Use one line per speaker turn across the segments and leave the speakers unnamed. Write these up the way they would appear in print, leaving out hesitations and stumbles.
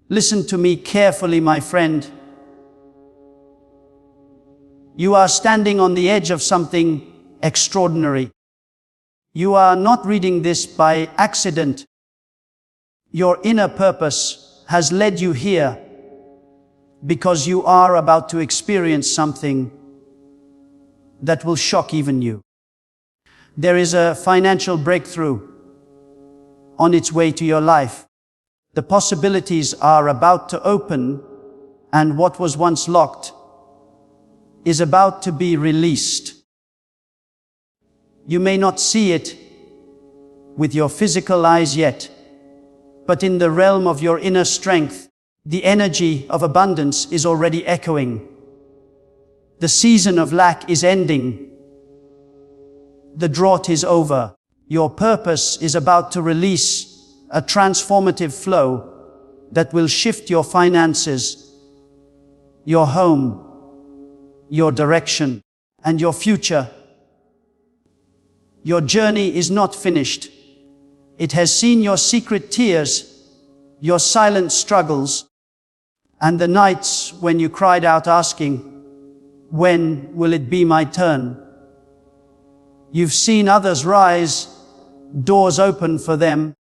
Listen to me carefully, my friend. You are standing on the edge of something extraordinary. You are not reading this by accident. Your inner purpose has led you here because you are about to experience something that will shock even you. There is a financial breakthrough on its way to your life. The possibilities are about to open, and what was once locked is about to be released. You may not see it with your physical eyes yet, but in the realm of your inner strength, the energy of abundance is already echoing. The season of lack is ending. The drought is over. Your purpose is about to release a transformative flow that will shift your finances, your home, your direction, and your future. Your journey is not finished. It has seen your secret tears, your silent struggles, and the nights when you cried out asking, "When will it be my turn?" You've seen others rise, doors open for them,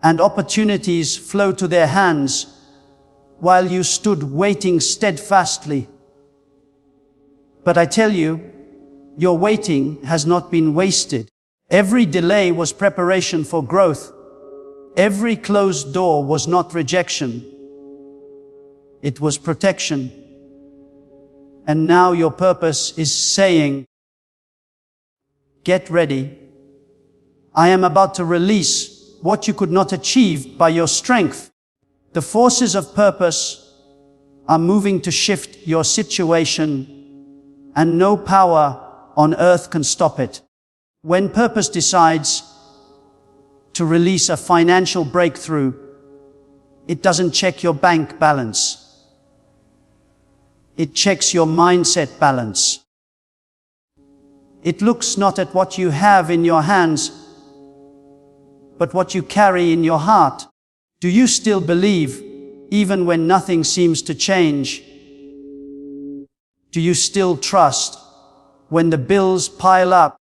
and opportunities flow to their hands, while you stood waiting steadfastly. But I tell you, your waiting has not been wasted. Every delay was preparation for growth. Every closed door was not rejection. It was protection. And now your purpose is saying, "Get ready. I am about to release what you could not achieve by your strength." The forces of purpose are moving to shift your situation, and no power on earth can stop it. When purpose decides to release a financial breakthrough, it doesn't check your bank balance. It checks your mindset balance. It looks not at what you have in your hands, but what you carry in your heart. Do you still believe, even when nothing seems to change? Do you still trust when the bills pile up,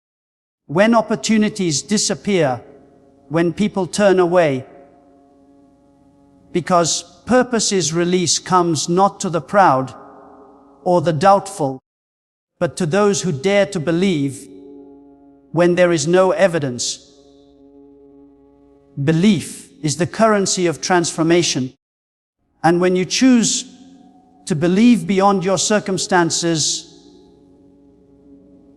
when opportunities disappear, when people turn away? Because purpose's release comes not to the proud or the doubtful, but to those who dare to believe when there is no evidence. Belief is the currency of transformation. And when you choose to believe beyond your circumstances,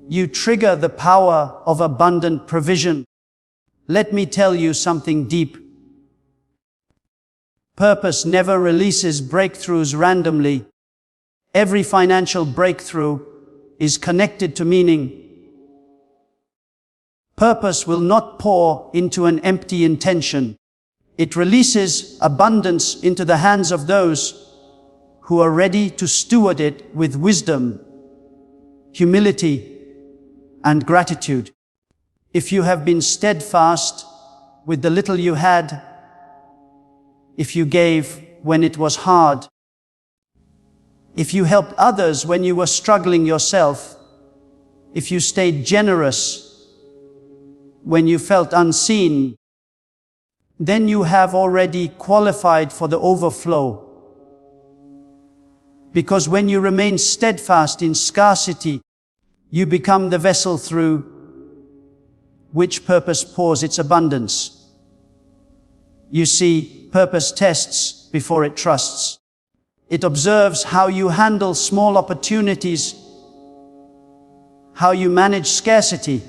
you trigger the power of abundant provision. Let me tell you something deep. Purpose never releases breakthroughs randomly. Every financial breakthrough is connected to meaning. Purpose will not pour into an empty intention. It releases abundance into the hands of those who are ready to steward it with wisdom, humility, and gratitude. If you have been steadfast with the little you had, if you gave when it was hard, if you helped others when you were struggling yourself, if you stayed generous when you felt unseen, then you have already qualified for the overflow. Because when you remain steadfast in scarcity, you become the vessel through which purpose pours its abundance. You see, purpose tests before it trusts. It observes how you handle small opportunities, how you manage scarcity,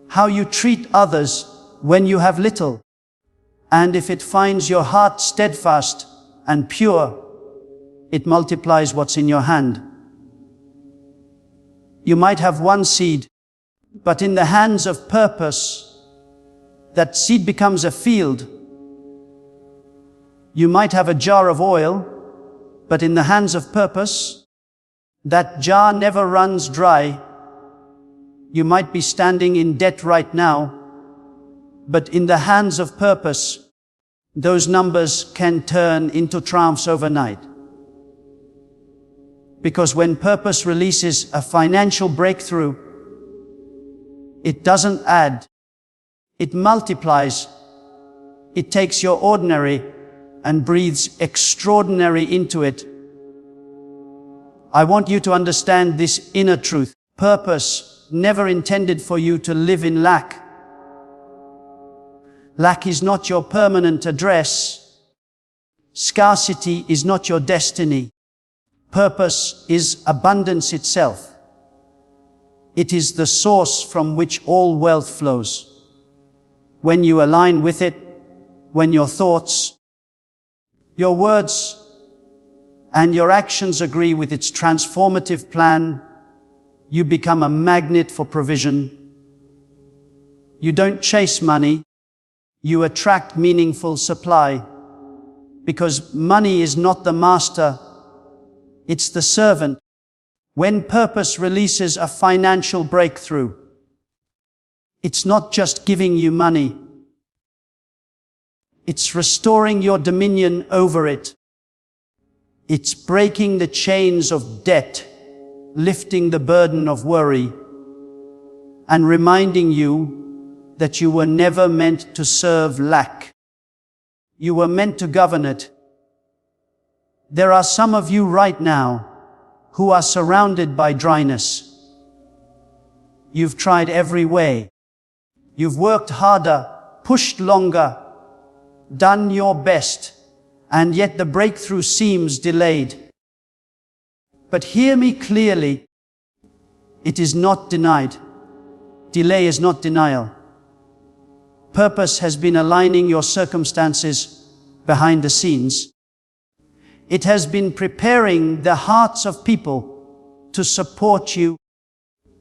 how you treat others when you have little. And if it finds your heart steadfast and pure, it multiplies what's in your hand. You might have one seed, but in the hands of purpose, that seed becomes a field. You might have a jar of oil, but in the hands of purpose, that jar never runs dry. You might be standing in debt right now, but in the hands of purpose, those numbers can turn into triumphs overnight. Because when purpose releases a financial breakthrough, it doesn't add, it multiplies. It takes your ordinary and breathes extraordinary into it. I want you to understand this inner truth. Purpose never intended for you to live in lack. Lack is not your permanent address. Scarcity is not your destiny. Purpose is abundance itself. It is the source from which all wealth flows. When you align with it, when your thoughts, your words, and your actions agree with its transformative plan, you become a magnet for provision. You don't chase money, you attract meaningful supply. Because money is not the master, it's the servant. When purpose releases a financial breakthrough, it's not just giving you money, it's restoring your dominion over it. It's breaking the chains of debt, lifting the burden of worry, and reminding you that you were never meant to serve lack. You were meant to govern it. There are some of you right now who are surrounded by dryness. You've tried every way. You've worked harder, pushed longer, done your best, and yet the breakthrough seems delayed. But hear me clearly. It is not denied. Delay is not denial. Purpose has been aligning your circumstances behind the scenes. It has been preparing the hearts of people to support you,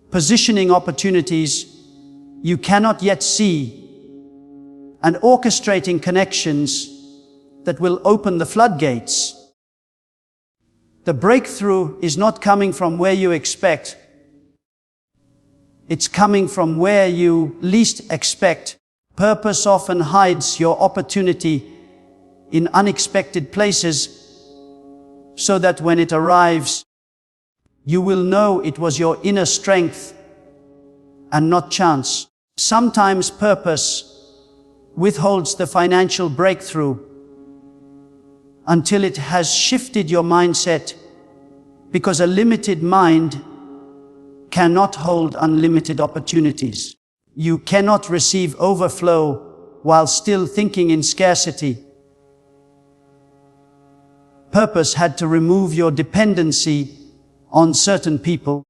positioning opportunities you cannot yet see, and orchestrating connections that will open the floodgates. The breakthrough is not coming from where you expect. It's coming from where you least expect. Purpose often hides your opportunity in unexpected places, so that when it arrives, you will know it was your inner strength and not chance. Sometimes purpose withholds the financial breakthrough until it has shifted your mindset, because a limited mind cannot hold unlimited opportunities. You cannot receive overflow while still thinking in scarcity. Purpose had to remove your dependency on certain people,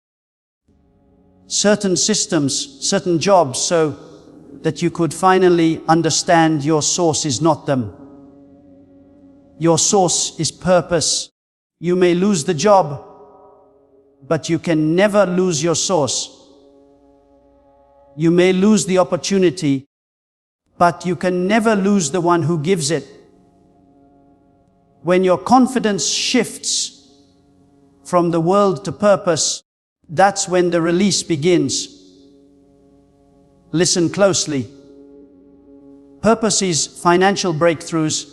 certain systems, certain jobs, so that you could finally understand your source is not them. Your source is purpose. You may lose the job, but you can never lose your source. You may lose the opportunity, but you can never lose the one who gives it. When your confidence shifts from the world to purpose, that's when the release begins. Listen closely. Purpose's financial breakthroughs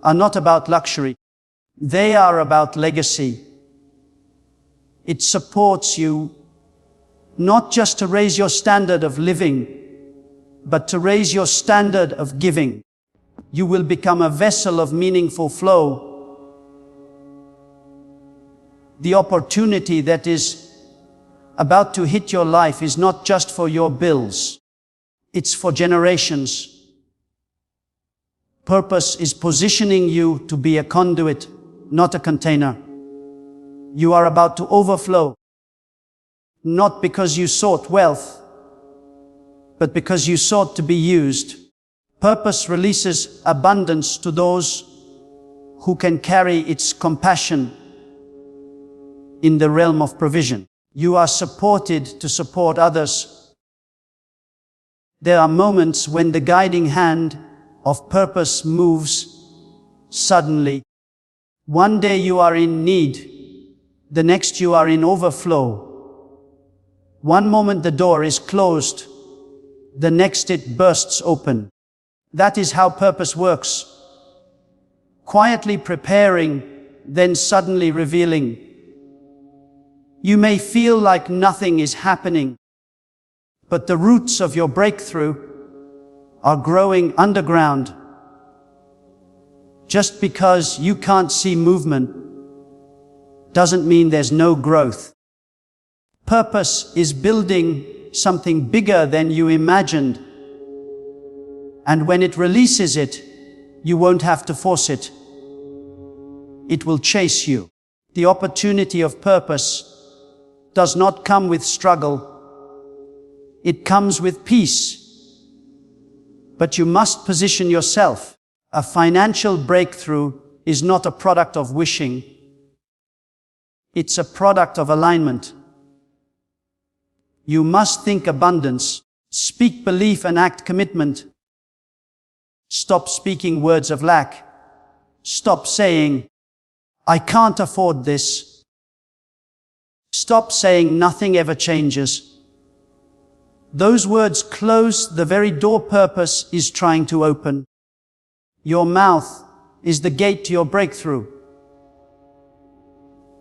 are not about luxury. They are about legacy. It supports you not just to raise your standard of living, but to raise your standard of giving. You will become a vessel of meaningful flow. The opportunity that is about to hit your life is not just for your bills. It's for generations. Purpose is positioning you to be a conduit, not a container. You are about to overflow, not because you sought wealth, but because you sought to be used. Purpose releases abundance to those who can carry its compassion in the realm of provision. You are supported to support others. There are moments when the guiding hand of purpose moves suddenly. One day you are in need, the next you are in overflow. One moment the door is closed, the next it bursts open. That is how purpose works. quietly preparing, then suddenly revealing. You may feel like nothing is happening, but the roots of your breakthrough are growing underground. Just because you can't see movement doesn't mean there's no growth. Purpose is building something bigger than you imagined. And when it releases it, you won't have to force it. It will chase you. The opportunity of purpose does not come with struggle. It comes with peace. But you must position yourself. A financial breakthrough is not a product of wishing. It's a product of alignment. You must think abundance, speak belief and act commitment. Stop speaking words of lack. Stop saying, I can't afford this. Stop saying nothing ever changes. Those words close the very door purpose is trying to open. Your mouth is the gate to your breakthrough.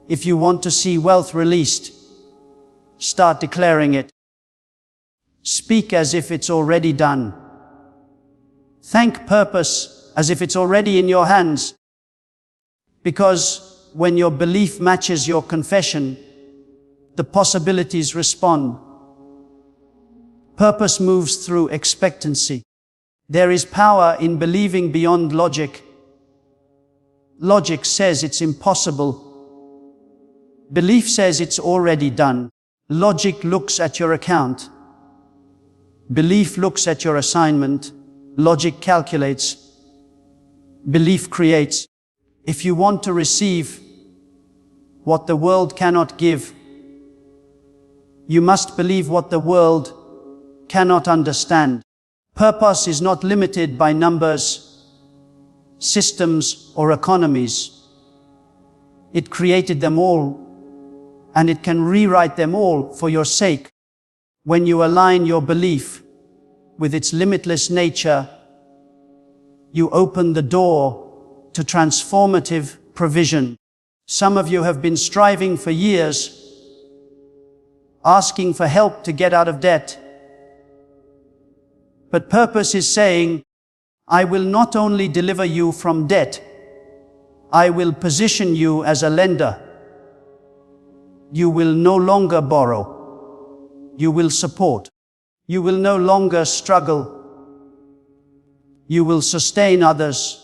If you want to see wealth released, start declaring it. Speak as if it's already done. Thank purpose as if it's already in your hands. Because when your belief matches your confession, the possibilities respond. Purpose moves through expectancy. There is power in believing beyond logic. Logic says it's impossible. Belief says it's already done. Logic looks at your account. Belief looks at your assignment. Logic calculates. Belief creates. If you want to receive what the world cannot give, you must believe what the world cannot understand. Purpose is not limited by numbers, systems, or economies. It created them all, and it can rewrite them all for your sake. When you align your belief with its limitless nature, you open the door to transformative provision. Some of you have been striving for years, asking for help to get out of debt. But purpose is saying, I will not only deliver you from debt, I will position you as a lender. You will no longer borrow. You will support. You will no longer struggle. You will sustain others.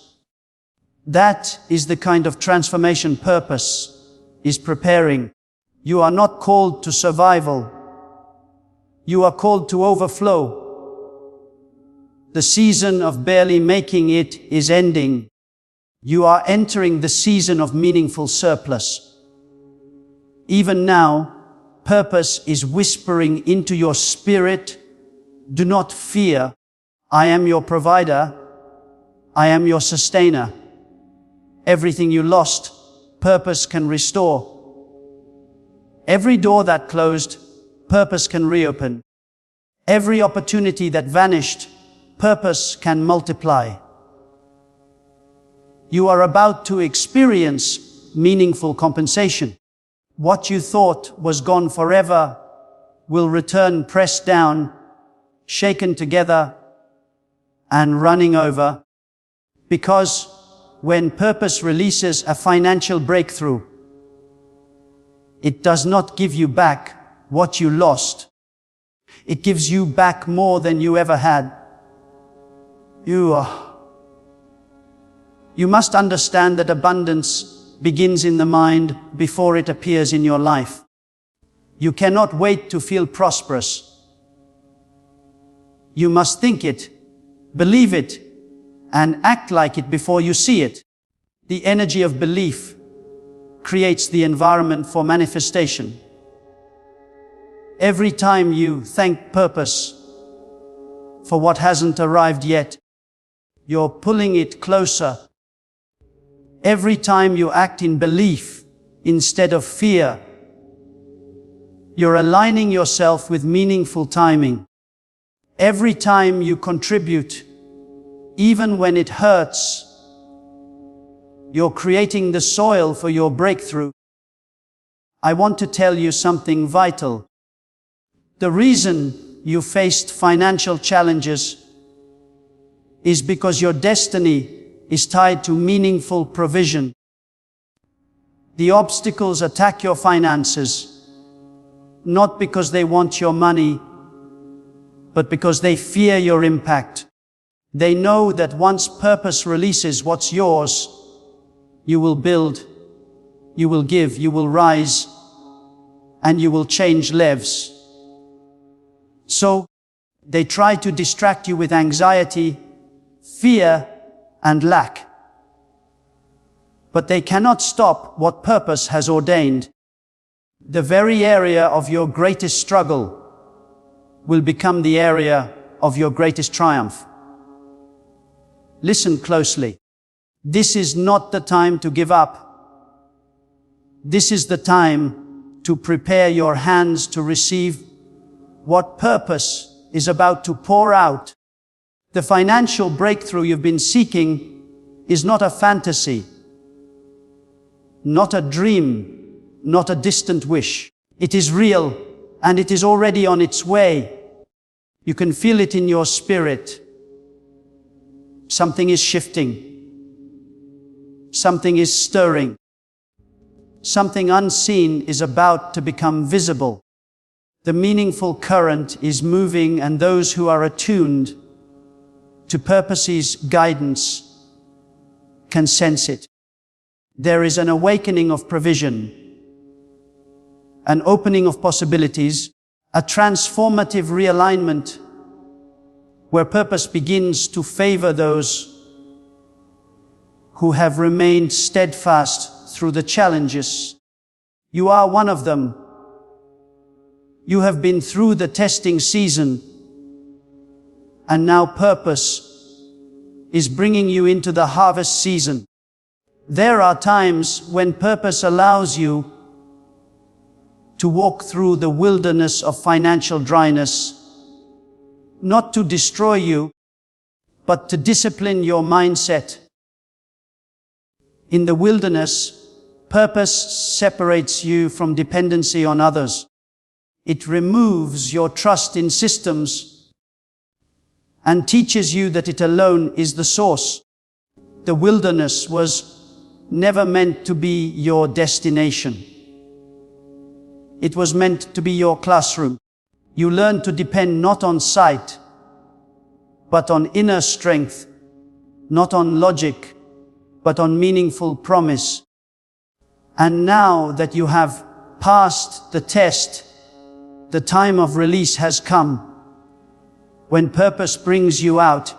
That is the kind of transformation purpose is preparing. You are not called to survival. You are called to overflow. The season of barely making it is ending. You are entering the season of meaningful surplus. Even now, purpose is whispering into your spirit, do not fear. I am your provider. I am your sustainer. Everything you lost, purpose can restore. Every door that closed, purpose can reopen. Every opportunity that vanished, purpose can multiply. You are about to experience meaningful compensation. What you thought was gone forever will return pressed down, shaken together, and running over. Because when purpose releases a financial breakthrough, it does not give you back what you lost. It gives you back more than you ever had. You must understand that abundance begins in the mind before it appears in your life. You cannot wait to feel prosperous. You must think it, believe it, and act like it before you see it. The energy of belief creates the environment for manifestation. Every time you thank purpose for what hasn't arrived yet, you're pulling it closer. Every time you act in belief instead of fear, you're aligning yourself with meaningful timing. Every time you contribute, even when it hurts, You're creating the soil for your breakthrough. I want to tell you something vital. The reason you faced financial challenges is because your destiny is tied to meaningful provision. The obstacles attack your finances, not because they want your money, but because they fear your impact. They know that once purpose releases what's yours, you will build, you will give, you will rise, and you will change lives. So, they try to distract you with anxiety, fear, and lack. But they cannot stop what purpose has ordained. The very area of your greatest struggle will become the area of your greatest triumph. Listen closely. This is not the time to give up. This is the time to prepare your hands to receive what purpose is about to pour out. The financial breakthrough you've been seeking is not a fantasy, not a dream, not a distant wish. It is real, and it is already on its way. You can feel it in your spirit. Something is shifting. Something is stirring. Something unseen is about to become visible. The meaningful current is moving, and those who are attuned to purpose's guidance can sense it. There is an awakening of provision, an opening of possibilities, a transformative realignment where purpose begins to favor those who have remained steadfast through the challenges. You are one of them. You have been through the testing season, and now purpose is bringing you into the harvest season. There are times when purpose allows you to walk through the wilderness of financial dryness, not to destroy you, but to discipline your mindset. In the wilderness, purpose separates you from dependency on others. It removes your trust in systems and teaches you that it alone is the source. The wilderness was never meant to be your destination. It was meant to be your classroom. You learn to depend not on sight, but on inner strength, not on logic, but on meaningful promise. And now that you have passed the test, the time of release has come. When purpose brings you out,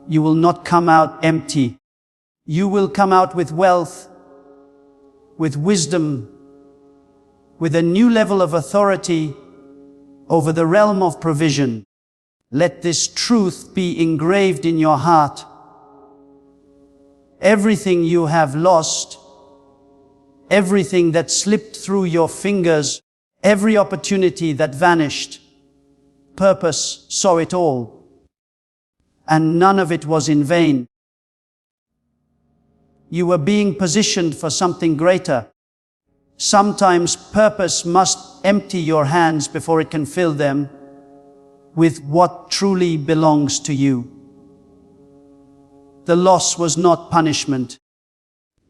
you will not come out empty. You will come out with wealth, with wisdom, with a new level of authority over the realm of provision. Let this truth be engraved in your heart. Everything you have lost, everything that slipped through your fingers, every opportunity that vanished, purpose saw it all, and none of it was in vain. You were being positioned for something greater. Sometimes purpose must empty your hands before it can fill them with what truly belongs to you. The loss was not punishment.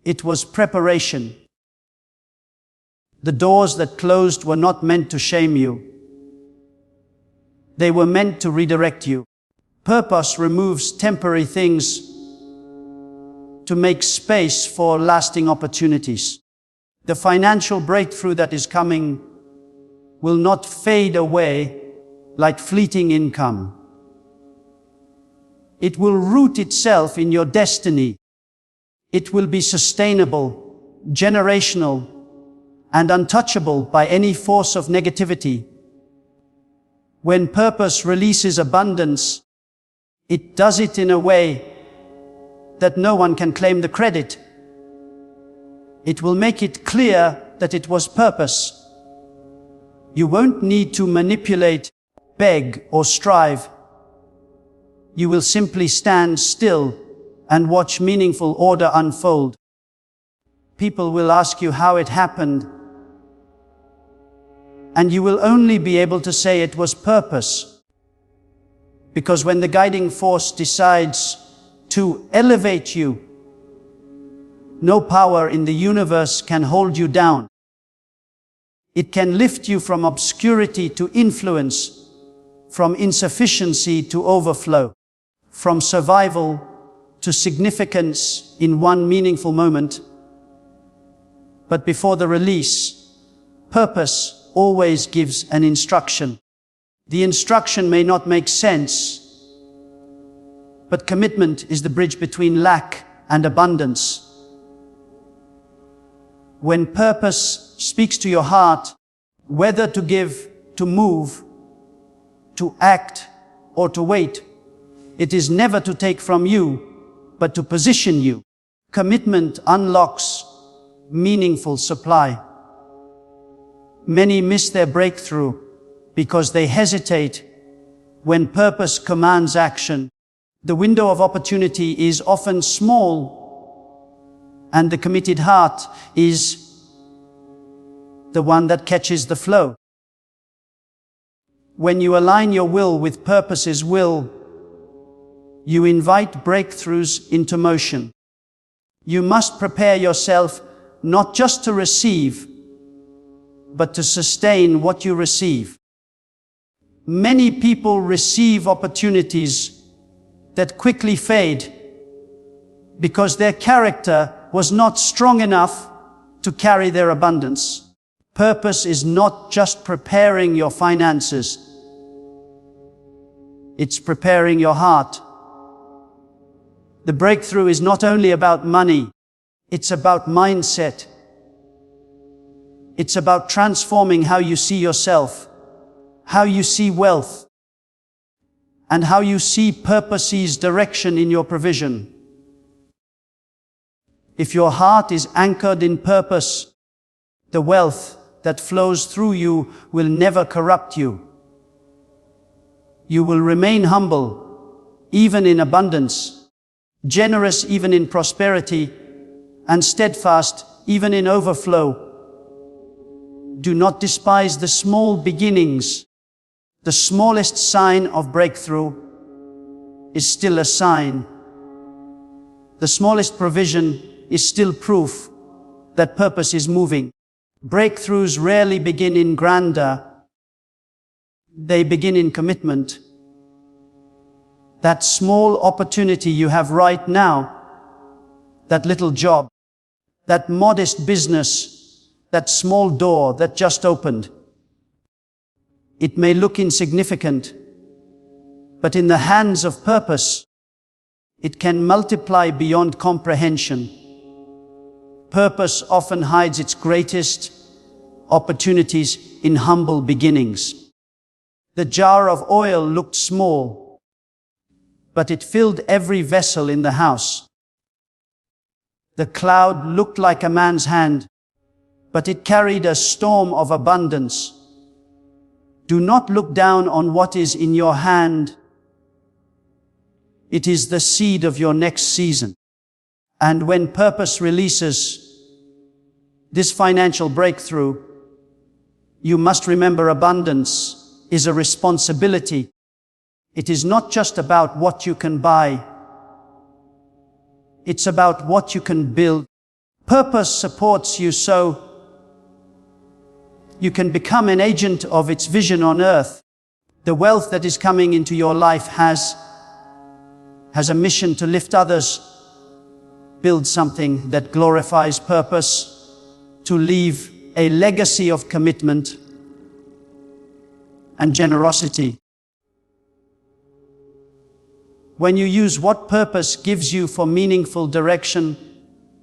It was preparation. The doors that closed were not meant to shame you. They were meant to redirect you. Purpose removes temporary things to make space for lasting opportunities. The financial breakthrough that is coming will not fade away like fleeting income. It will root itself in your destiny. It will be sustainable, generational, and untouchable by any force of negativity. When purpose releases abundance, it does it in a way that no one can claim the credit. It will make it clear that it was purpose. You won't need to manipulate, beg, or strive. You will simply stand still and watch meaningful order unfold. People will ask you how it happened, and you will only be able to say it was purpose. Because when the guiding force decides to elevate you, no power in the universe can hold you down. It can lift you from obscurity to influence, from insufficiency to overflow, from survival to significance in one meaningful moment. But before the release, purpose always gives an instruction. The instruction may not make sense, but commitment is the bridge between lack and abundance. When purpose speaks to your heart, whether to give, to move, to act, or to wait, it is never to take from you, but to position you. Commitment unlocks meaningful supply. Many miss their breakthrough because they hesitate when purpose commands action. The window of opportunity is often small, and the committed heart is the one that catches the flow. When you align your will with purpose's will, you invite breakthroughs into motion. You must prepare yourself not just to receive, but to sustain what you receive. Many people receive opportunities that quickly fade because their character was not strong enough to carry their abundance. Purpose is not just preparing your finances. It's preparing your heart. The breakthrough is not only about money, it's about mindset. It's about transforming how you see yourself, how you see wealth, and how you see purpose's direction in your provision. If your heart is anchored in purpose, the wealth that flows through you will never corrupt you. You will remain humble, even in abundance, generous even in prosperity, and steadfast even in overflow. Do not despise the small beginnings. The smallest sign of breakthrough is still a sign. The smallest provision is still proof that purpose is moving. Breakthroughs rarely begin in grandeur. They begin in commitment. That small opportunity you have right now, that little job, that modest business, that small door that just opened. It may look insignificant, but in the hands of purpose, it can multiply beyond comprehension. Purpose often hides its greatest opportunities in humble beginnings. The jar of oil looked small, but it filled every vessel in the house. The cloud looked like a man's hand, but it carried a storm of abundance. Do not look down on what is in your hand. It is the seed of your next season. And when purpose releases this financial breakthrough, you must remember abundance is a responsibility. It is not just about what you can buy. It's about what you can build. Purpose supports you so you can become an agent of its vision on earth. The wealth that is coming into your life has a mission to lift others, build something that glorifies purpose, to leave a legacy of commitment and generosity. When you use what purpose gives you for meaningful direction,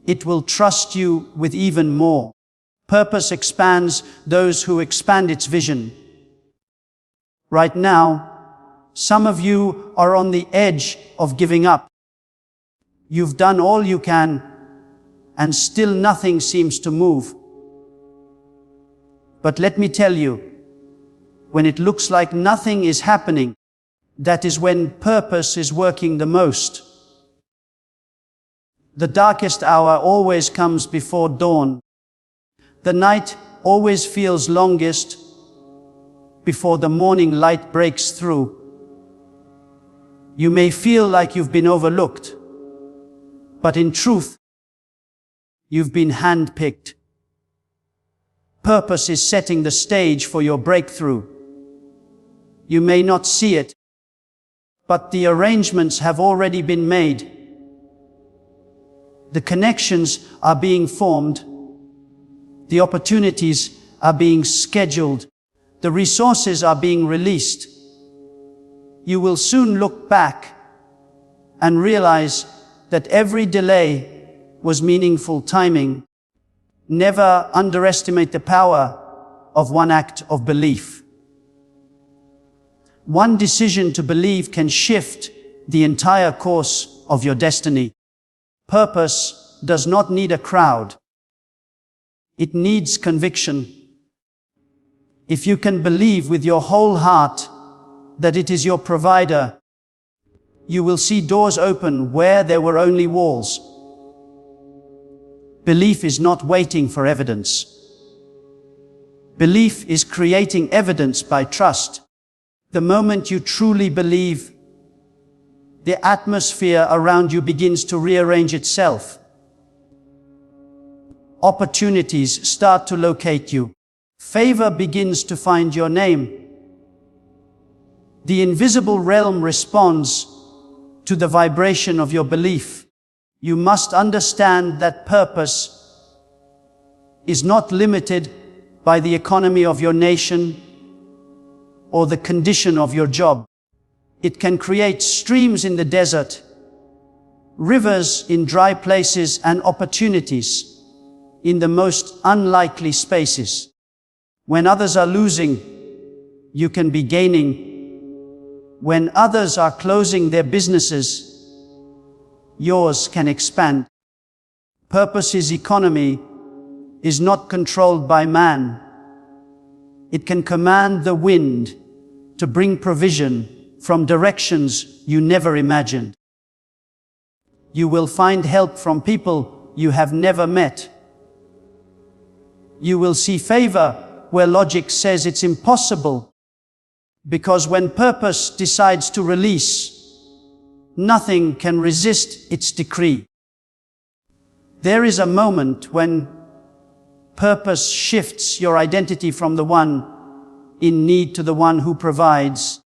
it will trust you with even more. Purpose expands those who expand its vision. Right now, some of you are on the edge of giving up. You've done all you can, and still nothing seems to move. But let me tell you, when it looks like nothing is happening, that is when purpose is working the most. The darkest hour always comes before dawn. The night always feels longest before the morning light breaks through. You may feel like you've been overlooked, but in truth, you've been handpicked. Purpose is setting the stage for your breakthrough. You may not see it, but the arrangements have already been made. The connections are being formed. The opportunities are being scheduled. The resources are being released. You will soon look back and realize that every delay was meaningful timing. Never underestimate the power of one act of belief. One decision to believe can shift the entire course of your destiny. Purpose does not need a crowd. It needs conviction. If you can believe with your whole heart that it is your provider, you will see doors open where there were only walls. Belief is not waiting for evidence. Belief is creating evidence by trust. The moment you truly believe, the atmosphere around you begins to rearrange itself. Opportunities start to locate you. Favor begins to find your name. The invisible realm responds to the vibration of your belief. You must understand that purpose is not limited by the economy of your nation or the condition of your job. It can create streams in the desert, rivers in dry places, and opportunities in the most unlikely spaces. When others are losing, you can be gaining. When others are closing their businesses, yours can expand. Purpose's economy is not controlled by man. It can command the wind to bring provision from directions you never imagined. You will find help from people you have never met. You will see favor where logic says it's impossible. Because when purpose decides to release, nothing can resist its decree. There is a moment when purpose shifts your identity from the one in need to the one who provides.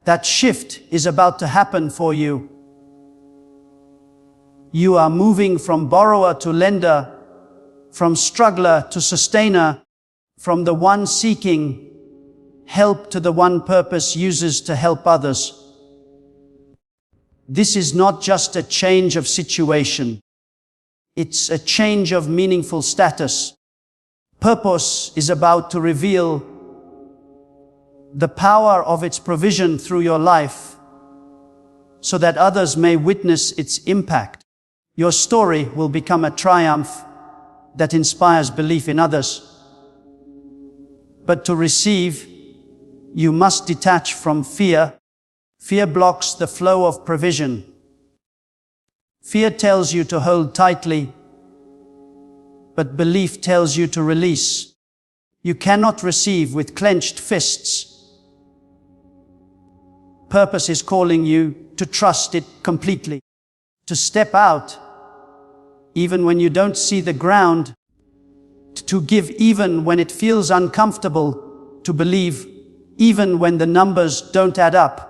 That shift is about to happen for you. You are moving from borrower to lender, from struggler to sustainer, from the one seeking help to the one purpose uses to help others. This is not just a change of situation. It's a change of meaningful status. Purpose is about to reveal the power of its provision through your life so that others may witness its impact. Your story will become a triumph that inspires belief in others. But to receive, you must detach from fear. Fear blocks the flow of provision. Fear tells you to hold tightly, but belief tells you to release. You cannot receive with clenched fists. Purpose is calling you to trust it completely, to step out, even when you don't see the ground, to give even when it feels uncomfortable, to believe even when the numbers don't add up.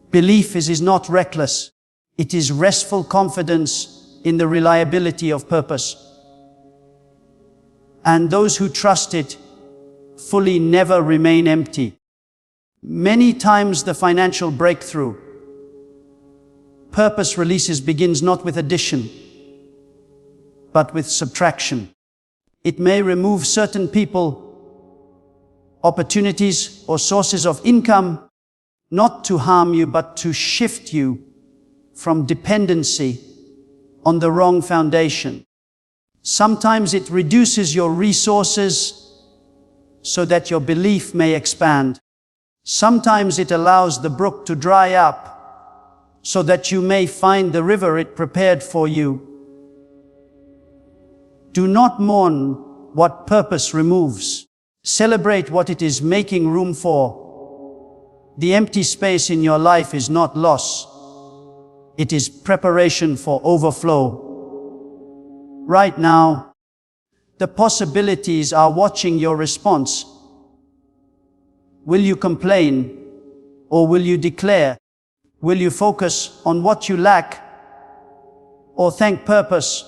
Belief is not reckless. It is restful confidence in the reliability of purpose. And those who trust it fully never remain empty. Many times the financial breakthrough, purpose releases begins not with addition, but with subtraction. It may remove certain people, opportunities, or sources of income, not to harm you, but to shift you from dependency on the wrong foundation. Sometimes it reduces your resources so that your belief may expand. Sometimes it allows the brook to dry up so that you may find the river it prepared for you. Do not mourn what purpose removes. Celebrate what it is making room for. The empty space in your life is not loss. It is preparation for overflow. Right now, the possibilities are watching your response. Will you complain, or will you declare? Will you focus on what you lack, or thank purpose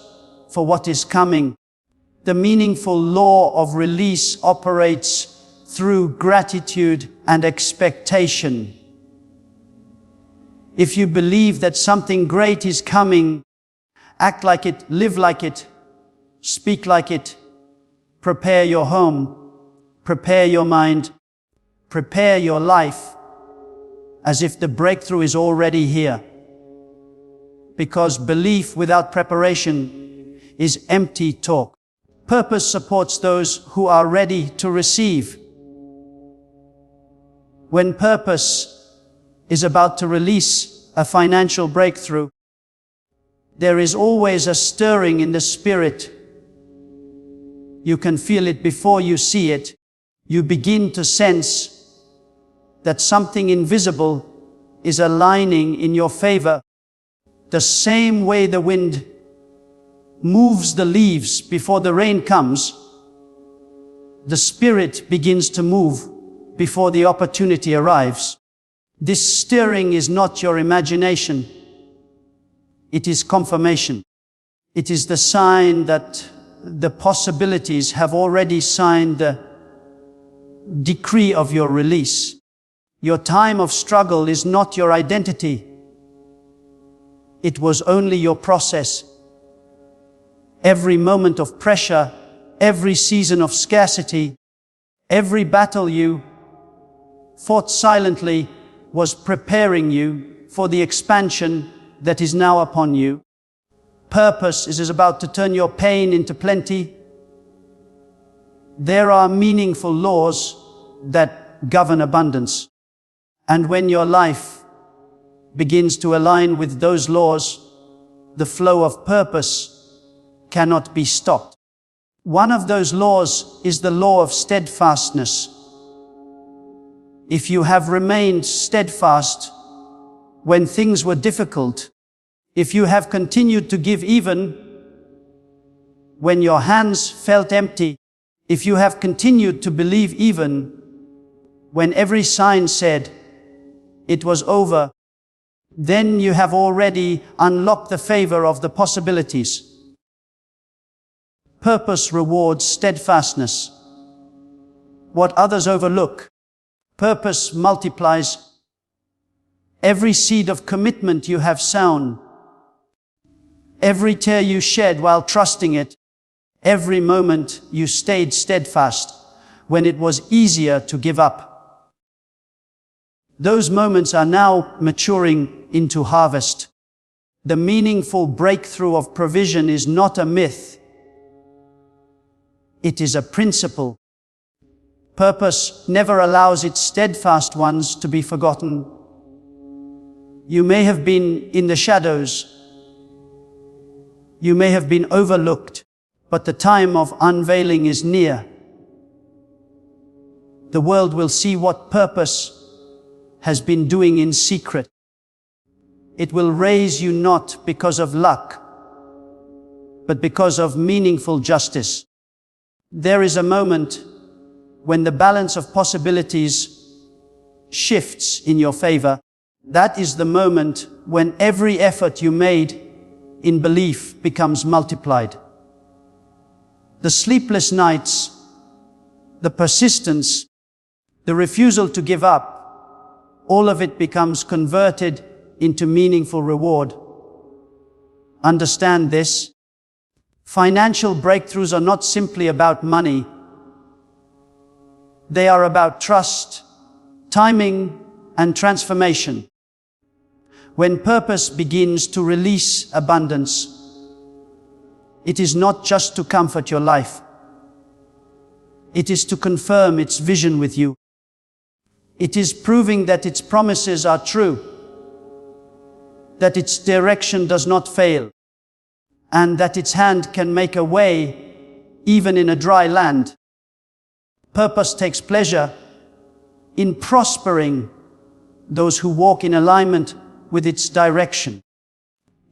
for what is coming? The meaningful law of release operates through gratitude and expectation. If you believe that something great is coming, act like it, live like it, speak like it. Prepare your home, prepare your mind, prepare your life as if the breakthrough is already here. Because belief without preparation is empty talk. Purpose supports those who are ready to receive. When purpose is about to release a financial breakthrough, there is always a stirring in the spirit. You can feel it before you see it. You begin to sense that something invisible is aligning in your favor. The same way the wind moves the leaves before the rain comes, the Spirit begins to move before the opportunity arrives. This stirring is not your imagination. It is confirmation. It is the sign that the possibilities have already signed the decree of your release. Your time of struggle is not your identity. It was only your process. Every moment of pressure, every season of scarcity, every battle you fought silently was preparing you for the expansion that is now upon you. Purpose is about to turn your pain into plenty. There are meaningful laws that govern abundance. And when your life begins to align with those laws, the flow of purpose cannot be stopped. One of those laws is the law of steadfastness. If you have remained steadfast when things were difficult, if you have continued to give even when your hands felt empty, if you have continued to believe even when every sign said it was over, then you have already unlocked the favor of the possibilities. Purpose rewards steadfastness. What others overlook, purpose multiplies. Every seed of commitment you have sown, every tear you shed while trusting it, every moment you stayed steadfast when it was easier to give up. Those moments are now maturing into harvest. The meaningful breakthrough of provision is not a myth. It is a principle. Purpose never allows its steadfast ones to be forgotten. You may have been in the shadows. You may have been overlooked, but the time of unveiling is near. The world will see what purpose has been doing in secret. It will raise you not because of luck, but because of meaningful justice. There is a moment when the balance of possibilities shifts in your favor. That is the moment when every effort you made in belief becomes multiplied. The sleepless nights, the persistence, the refusal to give up, all of it becomes converted into meaningful reward. Understand this. Financial breakthroughs are not simply about money. They are about trust, timing, and transformation. When purpose begins to release abundance, it is not just to comfort your life. It is to confirm its vision with you. It is proving that its promises are true. that its direction does not fail, and that its hand can make a way even in a dry land. Purpose takes pleasure in prospering those who walk in alignment with its direction.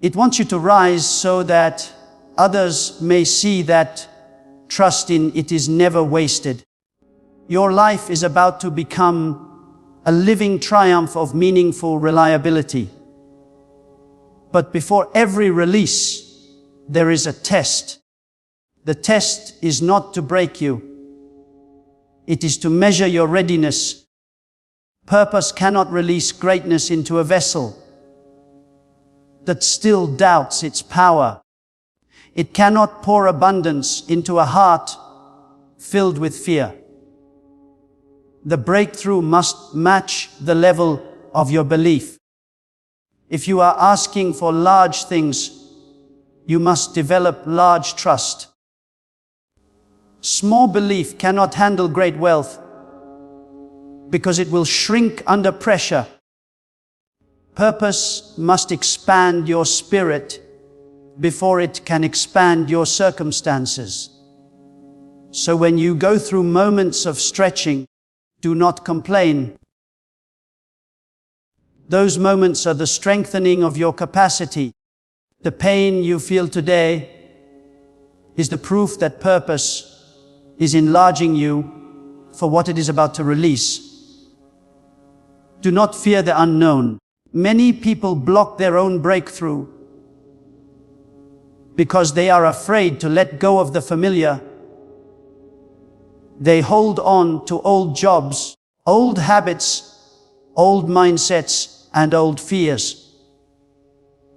It wants you to rise so that others may see that trust in it is never wasted. Your life is about to become a living triumph of meaningful reliability. But before every release, there is a test. The test is not to break you. It is to measure your readiness. Purpose cannot release greatness into a vessel that still doubts its power. It cannot pour abundance into a heart filled with fear. The breakthrough must match the level of your belief. If you are asking for large things, you must develop large trust. Small belief cannot handle great wealth because it will shrink under pressure. Purpose must expand your spirit before it can expand your circumstances. So when you go through moments of stretching, do not complain. Those moments are the strengthening of your capacity. The pain you feel today is the proof that purpose is enlarging you for what it is about to release. Do not fear the unknown. Many people block their own breakthrough because they are afraid to let go of the familiar. They hold on to old jobs, old habits, old mindsets, and old fears.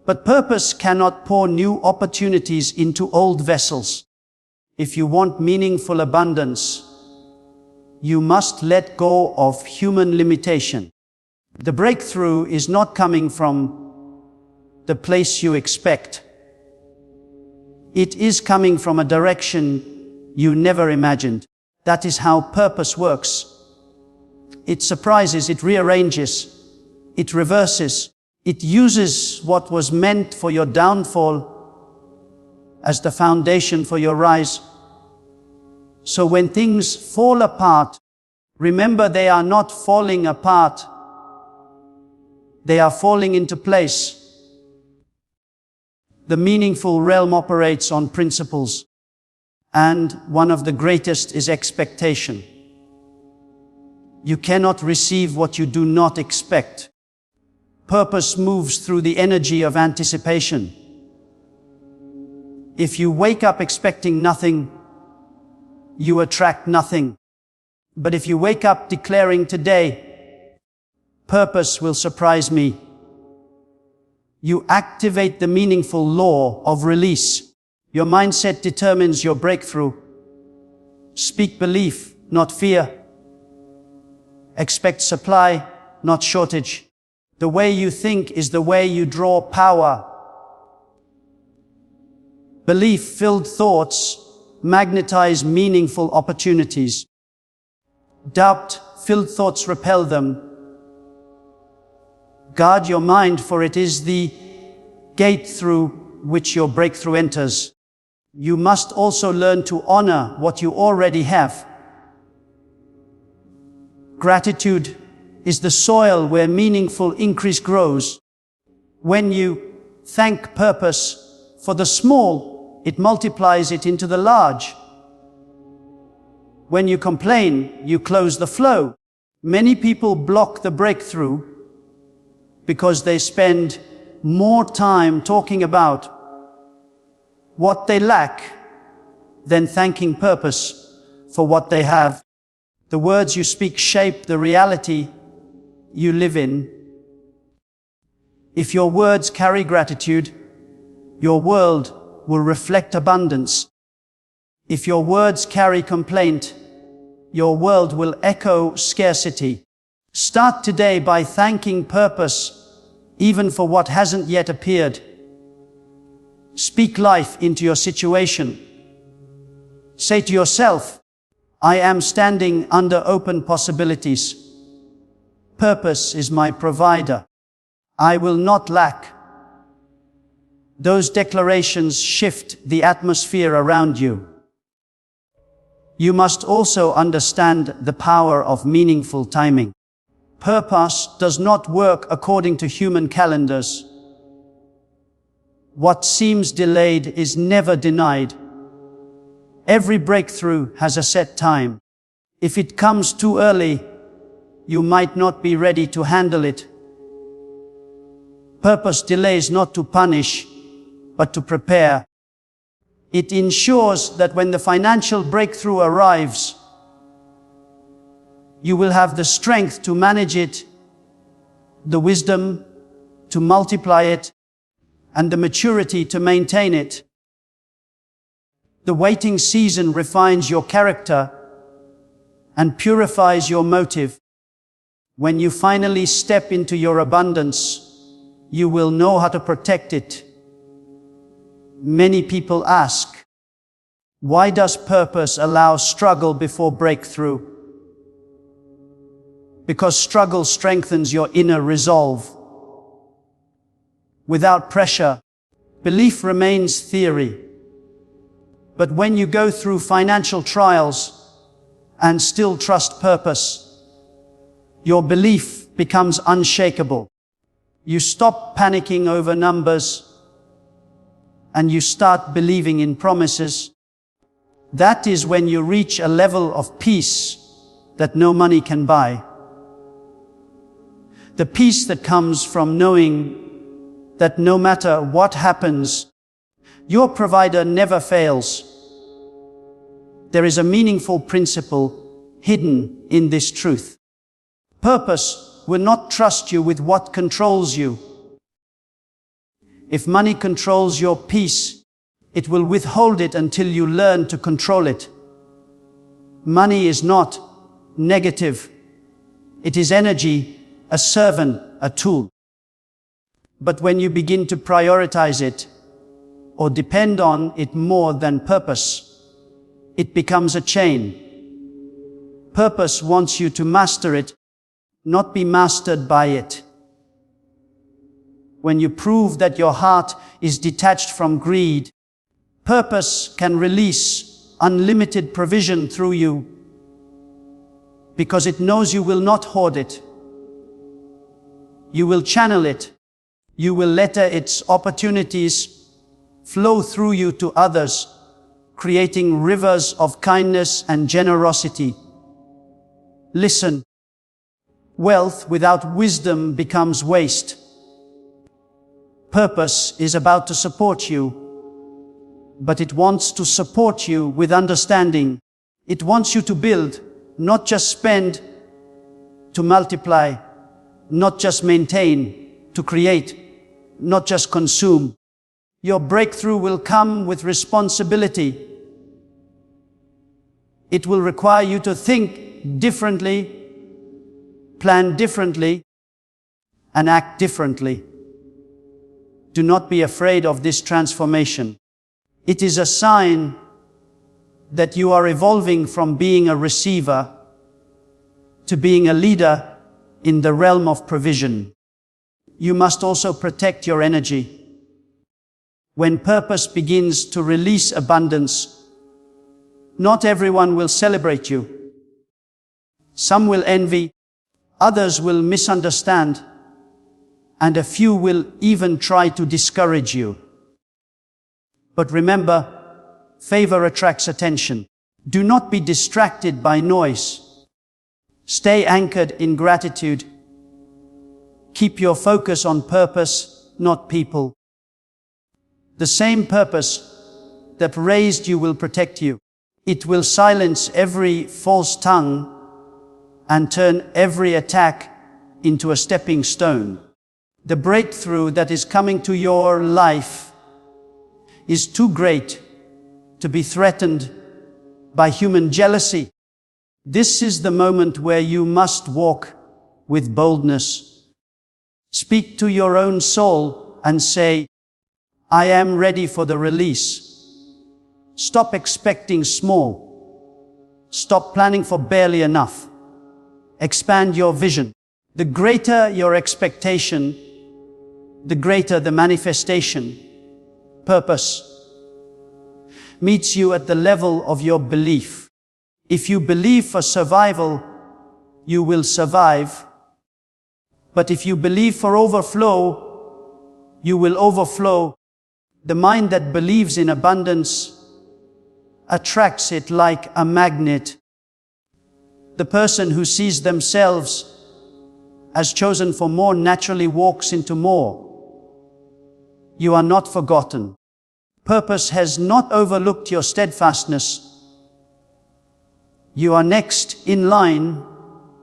But purpose cannot pour new opportunities into old vessels. If you want meaningful abundance, you must let go of human limitation. The breakthrough is not coming from the place you expect. It is coming from a direction you never imagined. That is how purpose works. It surprises, it rearranges, it reverses. It uses what was meant for your downfall as the foundation for your rise. So when things fall apart, remember they are not falling apart. They are falling into place. The meaningful realm operates on principles, and one of the greatest is expectation. You cannot receive what you do not expect. Purpose moves through the energy of anticipation. If you wake up expecting nothing, you attract nothing. But if you wake up declaring today, purpose will surprise me, you activate the meaningful law of release. Your mindset determines your breakthrough. Speak belief, not fear. Expect supply, not shortage. The way you think is the way you draw power. Belief-filled thoughts magnetize meaningful opportunities. Doubt-filled thoughts repel them. Guard your mind, for it is the gate through which your breakthrough enters. You must also learn to honor what you already have. Gratitude is the soil where meaningful increase grows. When you thank purpose for the small, it multiplies it into the large. When you complain, you close the flow. Many people block the breakthrough because they spend more time talking about what they lack than thanking purpose for what they have. The words you speak shape the reality you live in. If your words carry gratitude, your world will reflect abundance. If your words carry complaint, your world will echo scarcity. Start today by thanking purpose, even for what hasn't yet appeared. Speak life into your situation. Say to yourself, I am standing under open possibilities. Purpose is my provider. I will not lack. Those declarations shift the atmosphere around you. You must also understand the power of meaningful timing. Purpose does not work according to human calendars. What seems delayed is never denied. Every breakthrough has a set time. If it comes too early, you might not be ready to handle it. Purpose delays not to punish, but to prepare. It ensures that when the financial breakthrough arrives, you will have the strength to manage it, the wisdom to multiply it, and the maturity to maintain it. The waiting season refines your character and purifies your motive. When you finally step into your abundance, you will know how to protect it. Many people ask, why does purpose allow struggle before breakthrough? Because struggle strengthens your inner resolve. Without pressure, belief remains theory. But when you go through financial trials and still trust purpose, your belief becomes unshakable. You stop panicking over numbers and you start believing in promises. That is when you reach a level of peace that no money can buy. The peace that comes from knowing that no matter what happens, your provider never fails. There is a meaningful principle hidden in this truth. Purpose will not trust you with what controls you. If money controls your peace, it will withhold it until you learn to control it. Money is not negative. It is energy, a servant, a tool. But when you begin to prioritize it, or depend on it more than purpose, it becomes a chain. Purpose wants you to master it, not be mastered by it. When you prove that your heart is detached from greed, purpose can release unlimited provision through you, because it knows you will not hoard it. You will channel it. You will let its opportunities flow through you to others, creating rivers of kindness and generosity. Listen. Wealth without wisdom becomes waste. Purpose is about to support you, but it wants to support you with understanding. It wants you to build, not just spend, to multiply, not just maintain, to create, not just consume. Your breakthrough will come with responsibility. It will require you to think differently, plan differently, and act differently. Do not be afraid of this transformation. It is a sign that you are evolving from being a receiver to being a leader in the realm of provision. You must also protect your energy. When purpose begins to release abundance, not everyone will celebrate you. Some will envy, others will misunderstand, and a few will even try to discourage you. But remember, favor attracts attention. Do not be distracted by noise. Stay anchored in gratitude. Keep your focus on purpose, not people. The same purpose that raised you will protect you. It will silence every false tongue and turn every attack into a stepping stone. The breakthrough that is coming to your life is too great to be threatened by human jealousy. This is the moment where you must walk with boldness. Speak to your own soul and say, I am ready for the release. Stop expecting small. Stop planning for barely enough. Expand your vision. The greater your expectation, the greater the manifestation. purpose meets you at the level of your belief. If you believe for survival, you will survive. But if you believe for overflow, you will overflow. The mind that believes in abundance attracts it like a magnet. The person who sees themselves as chosen for more naturally walks into more. You are not forgotten. Purpose has not overlooked your steadfastness. You are next in line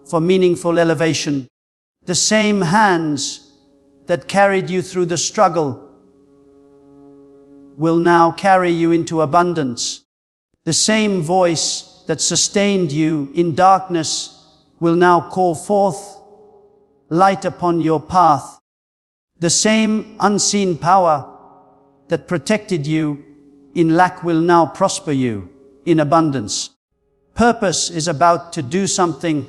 for meaningful elevation. The same hands that carried you through the struggle will now carry you into abundance. The same voice that sustained you in darkness will now call forth light upon your path. The same unseen power that protected you in lack will now prosper you in abundance. Purpose is about to do something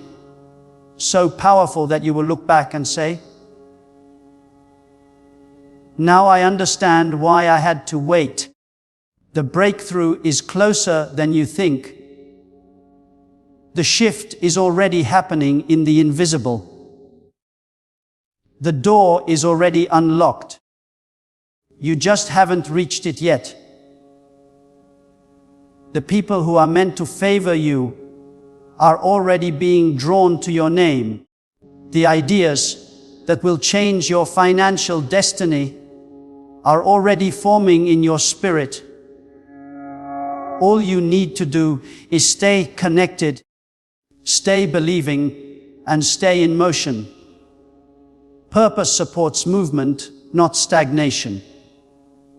so powerful that you will look back and say, "Now I understand why I had to wait." The breakthrough is closer than you think. The shift is already happening in the invisible. The door is already unlocked. You just haven't reached it yet. The people who are meant to favor you are already being drawn to your name. The ideas that will change your financial destiny are already forming in your spirit. All you need to do is stay connected, stay believing, and stay in motion. Purpose supports movement, not stagnation.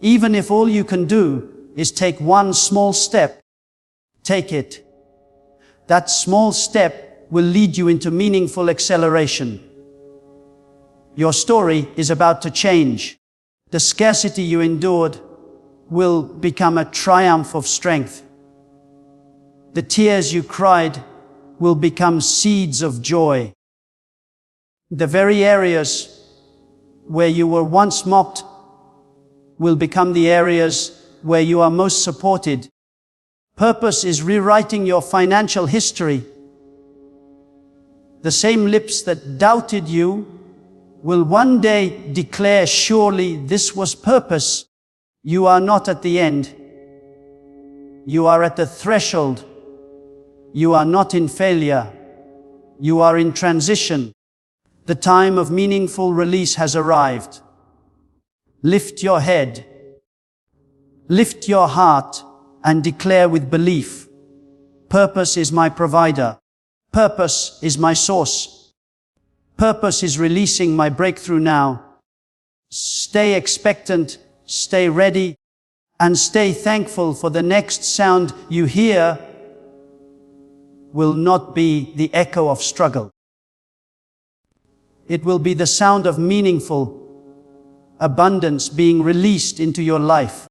Even if all you can do is take one small step, take it. That small step will lead you into meaningful acceleration. Your story is about to change. The scarcity you endured will become a triumph of strength. The tears you cried will become seeds of joy. The very areas where you were once mocked will become the areas where you are most supported. Purpose is rewriting your financial history. The same lips that doubted you will one day declare, "Surely this was purpose." You are not at the end. You are at the threshold. You are not in failure. You are in transition. The time of meaningful release has arrived. Lift your head. Lift your heart and declare with belief, "Purpose is my provider. Purpose is my source. Purpose is releasing my breakthrough now." Stay expectant, stay ready, and stay thankful, for the next sound you hear will not be the echo of struggle. It will be the sound of meaningful abundance being released into your life.